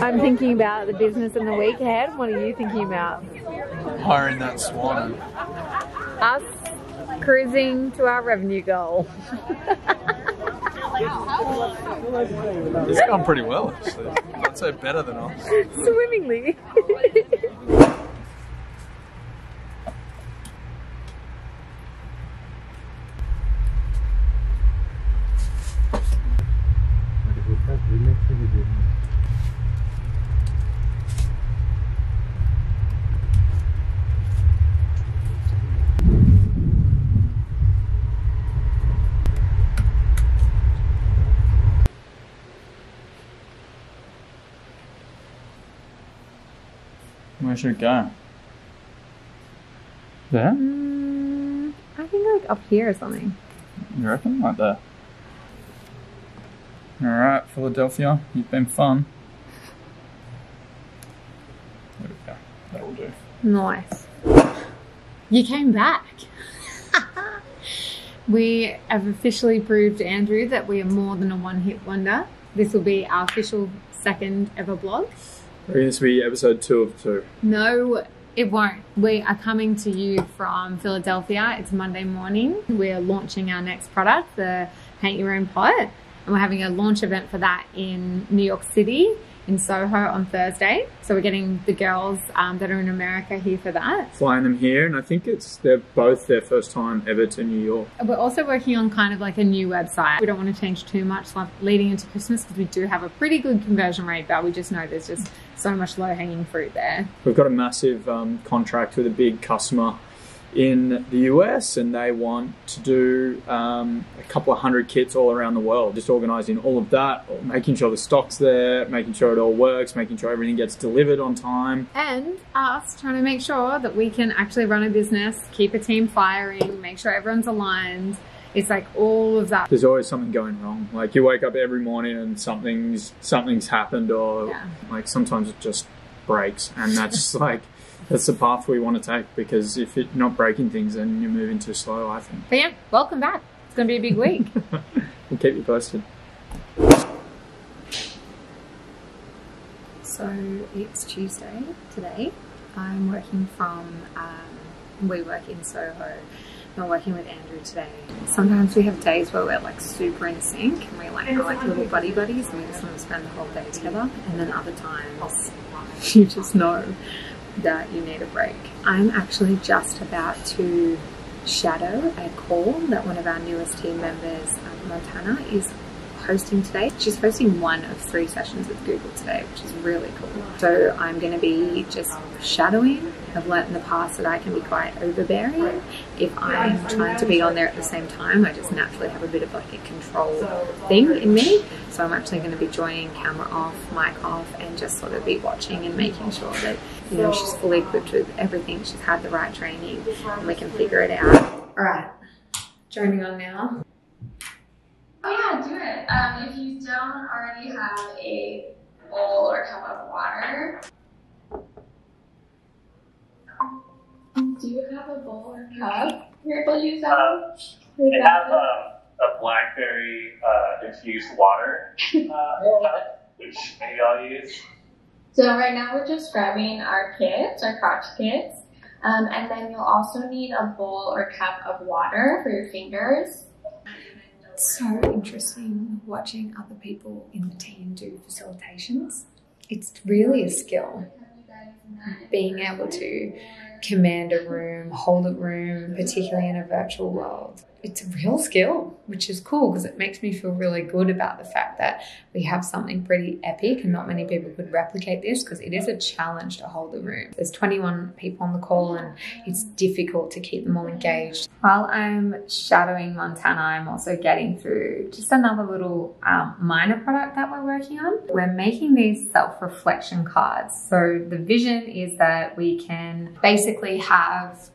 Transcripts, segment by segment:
I'm thinking about the business in the week ahead. What are you thinking about? Hiring that swan. Us cruising to our revenue goal. It's gone pretty well, actually. I'd say better than us. Swimmingly. Where should it go? There? I think like up here or something. You reckon? Like there? Alright, Philadelphia, you've been fun. There we go. That'll do. Nice. You came back. We have officially proved to Andrew that we are more than a one-hit wonder. This will be our official second ever blog. I think this will be episode 2 of 2. No, it won't. We are coming to you from Philadelphia. It's Monday morning. We're launching our next product, the Paint Your Own Pot. And we're having a launch event for that in New York City, in Soho on Thursday. So we're getting the girls that are in America here for that. Flying them here, and I think they're both their first time ever to New York. We're also working on kind of like a new website. We don't want to change too much like leading into Christmas because we do have a pretty good conversion rate, but we just know there's just so much low-hanging fruit there. We've got a massive contract with a big customer in the US, and they want to do a couple of 100 kits all around the world. Just organising all of that, making sure the stock's there, making sure it all works, making sure everything gets delivered on time. And us trying to make sure that we can actually run a business, keep a team firing, make sure everyone's aligned. It's like all of that. There's always something going wrong. Like you wake up every morning and something's happened, or like sometimes it just breaks, and that's like that's the path we want to take, because if you're not breaking things, then you're moving too slow, I think. But yeah, welcome back. It's going to be a big week. We'll keep you posted. So it's Tuesday today. I'm working from, we work in Soho. I'm working with Andrew today. Sometimes we have days where we're like super in sync and we like are like little buddy buddies and we just want to spend the whole day together. And then other times you just know that you need a break. I'm actually just about to shadow a call that one of our newest team members, Montana, is hosting today. She's hosting one of 3 sessions with Google today, which is really cool. So I'm going to be just shadowing. I've learnt in the past that I can be quite overbearing. If I'm trying to be on there at the same time, I just naturally have a bit of like a control thing in me. So I'm actually going to be joining camera off, mic off, and just sort of be watching and making sure that, you know, she's fully equipped with everything. She's had the right training and we can figure it out. All right, joining on now. Oh yeah, do it. If you don't already have a bowl or cup of water, do you have a bowl or cup you're able to use that? I have a blackberry infused water cup, which maybe I'll use. So right now we're just grabbing our kits, our crotch kits, and then you'll also need a bowl or cup of water for your fingers. It's so interesting watching other people in the team do facilitations. It's really a skill. Being able to command a room, hold a room, particularly in a virtual world. It's a real skill, which is cool because it makes me feel really good about the fact that we have something pretty epic and not many people could replicate this, because it is a challenge to hold the room. There's 21 people on the call and it's difficult to keep them all engaged. While I'm shadowing Montana, I'm also getting through just another little minor product that we're working on. We're making these self-reflection cards. So the vision is that we can basically have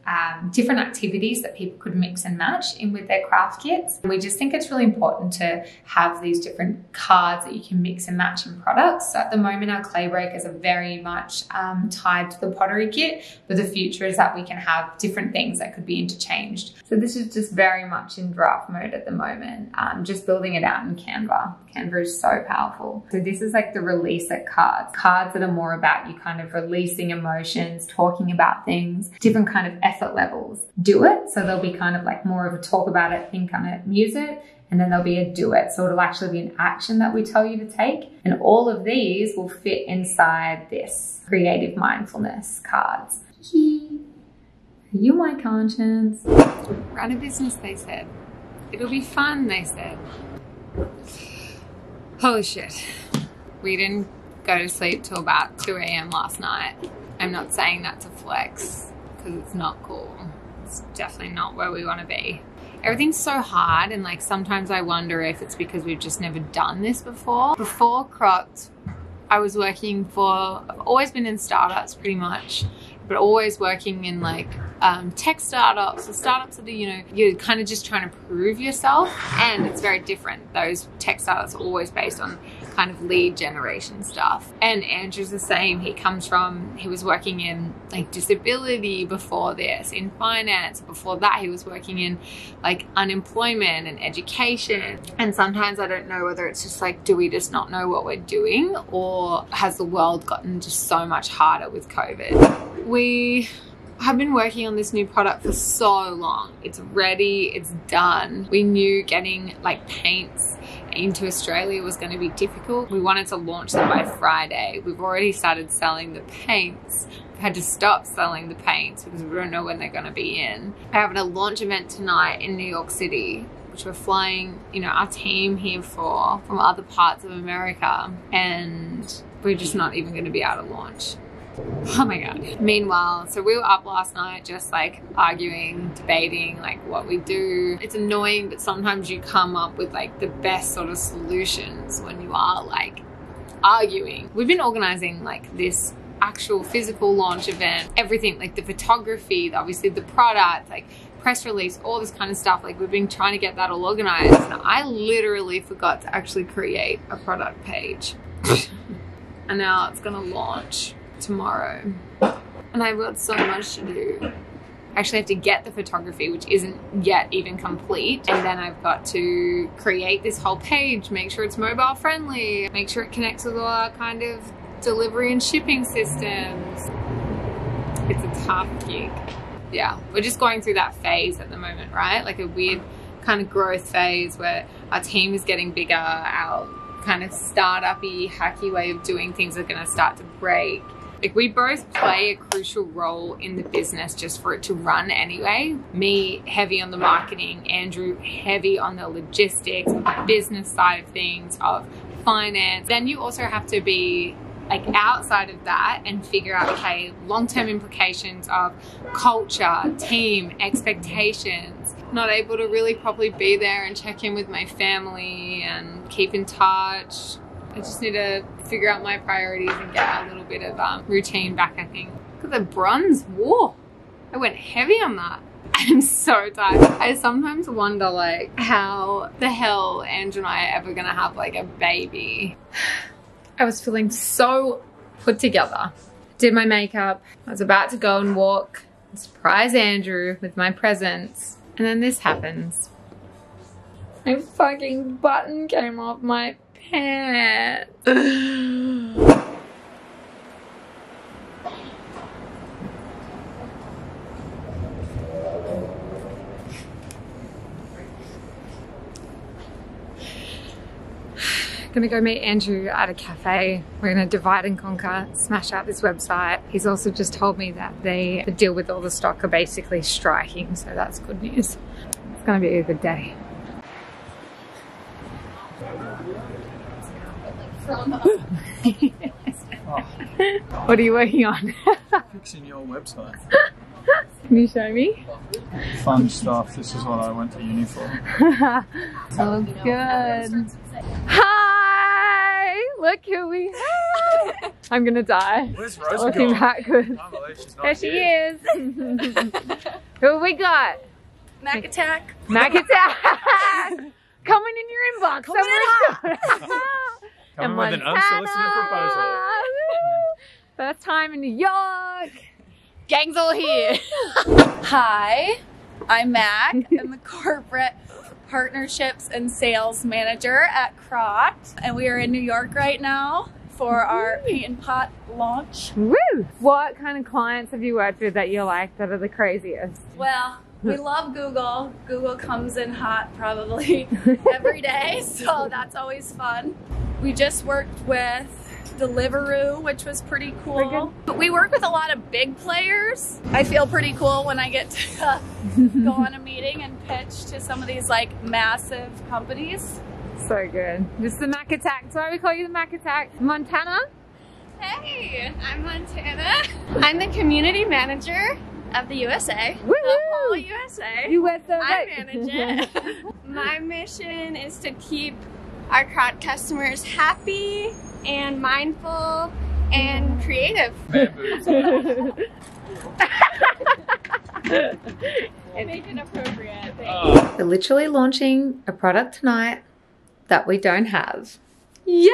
different activities that people could mix and match in with their craft kits. And we just think it's really important to have these different cards that you can mix and match in products. So at the moment, our clay breakers are very much tied to the pottery kit, but the future is that we can have different things that could be interchanged. So this is just very much in draft mode at the moment, just building it out in Canva. Canva is so powerful. So this is like the release at cards. Cards that are more about you kind of releasing emotions, talking about things, different kind of effort levels. Do it. So there'll be kind of like more of a talk about it, think on it, use it. And then there'll be a do it. So it'll actually be an action that we tell you to take. And all of these will fit inside this creative mindfulness cards. Are you my conscience? Run a business, they said. It'll be fun, they said. Holy shit. We didn't go to sleep till about 2 a.m. last night. I'm not saying that to flex because it's not cool. It's definitely not where we want to be. Everything's so hard, and like sometimes I wonder if it's because we've just never done this before. Before Cropped, I was working for, I've always been in startups pretty much, but always working in like tech startups or startups that are, you know, you're kind of just trying to prove yourself, and it's very different. Those tech startups are always based on kind of lead generation stuff. And Andrew's the same. He was working in like disability before this, in finance. Before that, he was working in like unemployment and education. And sometimes I don't know whether it's just like, do we just not know what we're doing, or has the world gotten just so much harder with COVID? We have been working on this new product for so long. It's ready, it's done. We knew getting like paints into Australia was going to be difficult. We wanted to launch them by Friday. We've already started selling the paints. We've had to stop selling the paints because we don't know when they're going to be in. We're having a launch event tonight in New York City, which we're flying, you know, our team here for from other parts of America, and we're just not even going to be able to launch. Oh my God. Meanwhile, so we were up last night just like arguing, debating like what we do. It's annoying, but sometimes you come up with like the best sort of solutions when you are like arguing. We've been organizing like this actual physical launch event, everything like the photography, obviously the product, like press release, all this kind of stuff. Like we've been trying to get that all organized. And I literally forgot to actually create a product page. And now it's gonna launch tomorrow, and I've got so much to do. I actually have to get the photography, which isn't yet even complete, and then I've got to create this whole page, make sure it's mobile friendly, make sure it connects with all our kind of delivery and shipping systems. It's a tough gig. Yeah, we're just going through that phase at the moment, right? Like a weird kind of growth phase where our team is getting bigger, our kind of startup-y, hacky way of doing things are going to start to break. Like we both play a crucial role in the business just for it to run anyway. Me heavy on the marketing, Andrew heavy on the logistics, business side of things, of finance. Then you also have to be like outside of that and figure out, okay, long-term implications of culture, team, expectations. Not able to really probably be there and check in with my family and keep in touch. I just need to figure out my priorities and get a little bit of routine back, I think. Look at the bronze. Whoa, I went heavy on that. I'm so tired. I sometimes wonder like how the hell Andrew and I are ever gonna have like a baby. I was feeling so put together. Did my makeup. I was about to go and walk and surprise Andrew with my presents. And then this happens. My fucking button came off my pants. Gonna go meet Andrew at a cafe. We're gonna divide and conquer, smash out this website. He's also just told me that the deal with all the stock are basically striking, so that's good news. It's gonna be a good day. What are you working on? Fixing your website. Can you show me? Fun stuff. This is what I went to uni for. Oh, good. Hi! Look who we have. I'm gonna die. Where's Rosa Looking gone? backwards. Can't believe she's not There she here. is. Who have we got? Mac Attack. Mac Attack. Coming in your inbox. Coming in Coming with an unsolicited proposal. Woo! First time in New York. Gang's all here. Hi, I'm Mac. I'm the corporate partnerships and sales manager at Crocs, and we are in New York right now for our paint and pot launch. Woo! What kind of clients have you worked with that you like that are the craziest? Well, we love Google. Google comes in hot probably every day, so that's always fun. We just worked with Deliveroo, which was pretty cool. We work with a lot of big players. I feel pretty cool when I get to go on a meeting and pitch to some of these like massive companies. So good. This is the Mac Attack. That's why we call you the Mac Attack. Montana? Hey, I'm Montana. I'm the community manager of the USA. Woo-hoo! The whole USA. USA. I manage it. My mission is to keep our Croc customers happy and mindful and creative. Make it appropriate. We're literally launching a product tonight that we don't have. Yay!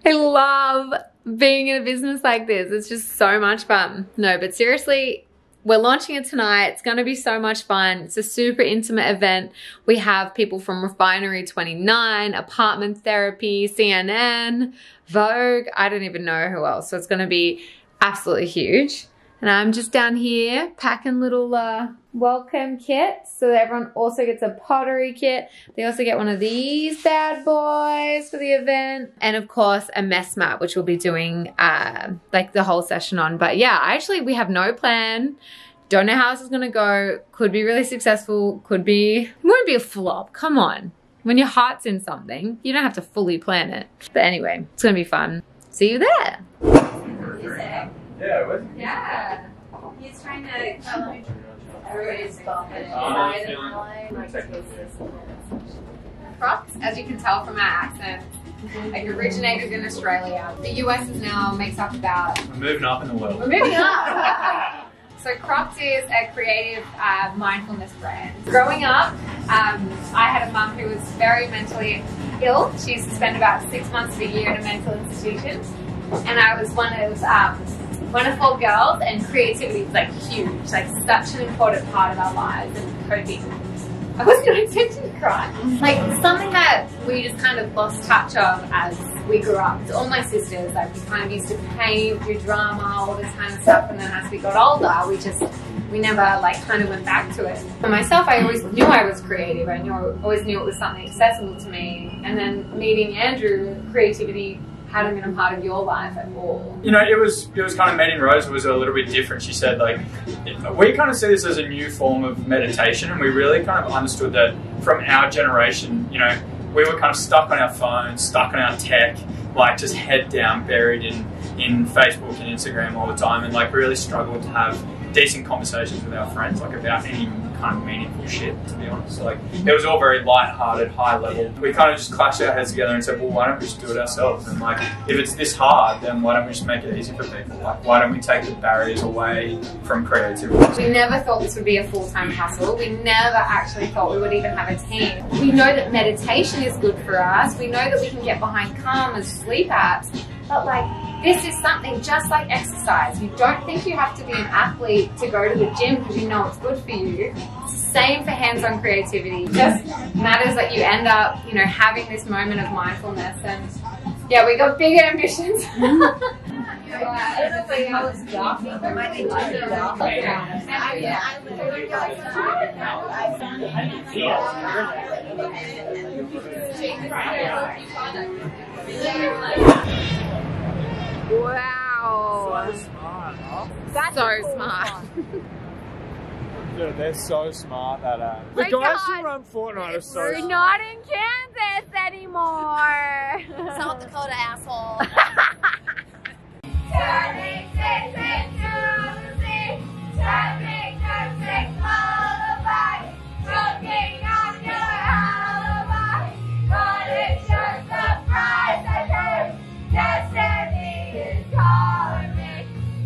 I love being in a business like this. It's just so much fun. No, but seriously, we're launching it tonight. It's going to be so much fun. It's a super intimate event. We have people from Refinery 29, Apartment Therapy, CNN, Vogue. I don't even know who else. So it's going to be absolutely huge. And I'm just down here packing little welcome kits. So that everyone also gets a pottery kit. They also get one of these bad boys for the event. And of course, a mess mat, which we'll be doing like the whole session on. But yeah, we have no plan. Don't know how this is gonna go. Could be really successful. Won't be a flop. Come on. When your heart's in something, you don't have to fully plan it. But anyway, it's gonna be fun. See you there. Yeah, what? Yeah. He's trying to everybody's Crocs, as you can tell from our accent, like originated in Australia. The US is now makes up about. We're moving up in the world. We're moving up. So Crocs is a creative mindfulness brand. Growing up, I had a mum who was very mentally ill. She used to spend about 6 months of the year in a mental institution. And I was one of 4 girls, and creativity was like huge, like such an important part of our lives and coping. I wasn't going to intention to cry. Like something that we just kind of lost touch of as we grew up. It's all my sisters, like we kind of used to paint, do drama, all this kind of stuff, and then as we got older, we never like kind of went back to it. For myself, I always knew I was creative. I always knew it was something accessible to me. And then meeting Andrew, creativity hadn't been a part of your life at all. You know, it was kind of meeting Rose was a little bit different. She said, like, we kind of see this as a new form of meditation, and we really kind of understood that from our generation, you know, we were kind of stuck on our phones, stuck on our tech, like just head down, buried in Facebook and Instagram all the time, and like really struggled to have decent conversations with our friends, like about any kind of meaningful shit, to be honest. Like, it was all very light-hearted, high level. We kind of just clashed our heads together and said, well, why don't we just do it ourselves? And like, if it's this hard, then why don't we just make it easy for people? Like, why don't we take the barriers away from creativity? We never thought this would be a full-time hustle. We never actually thought we would even have a team. We know that meditation is good for us. We know that we can get behind calm as sleep apps. But like, this is something just like exercise. You don't think you have to be an athlete to go to the gym because you know it's good for you. It's the same for hands-on creativity. It just matters that you end up, you know, having this moment of mindfulness. And yeah, we got big ambitions. Wow. So smart, huh? That's so smart. Dude, they're so smart that The guys who run Fortnite are so We're smart. not in Kansas anymore. South Dakota asshole. Turning six into the sea, turning your six lullaby, choking on your alibi, but it's just a price I pay. Destiny is calling me,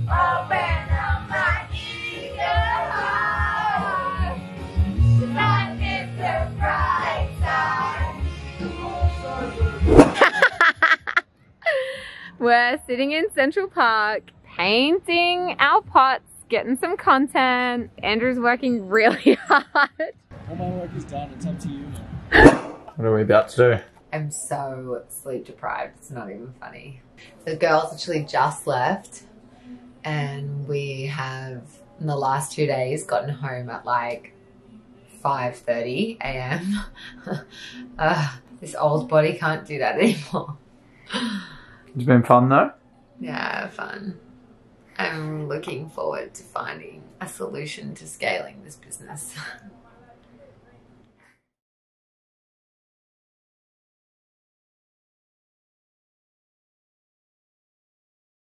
open up my eager heart, 'cause life is the bright side. We're sitting in Central Park, painting our pots, getting some content. Andrew's working really hard. All my work is done. It's up to you now. What are we about to do? I'm so sleep deprived. It's not even funny. The girls actually just left, and we have in the last 2 days gotten home at like 5:30 a.m. This old body can't do that anymore. It's been fun though. Yeah, fun. I'm looking forward to finding a solution to scaling this business.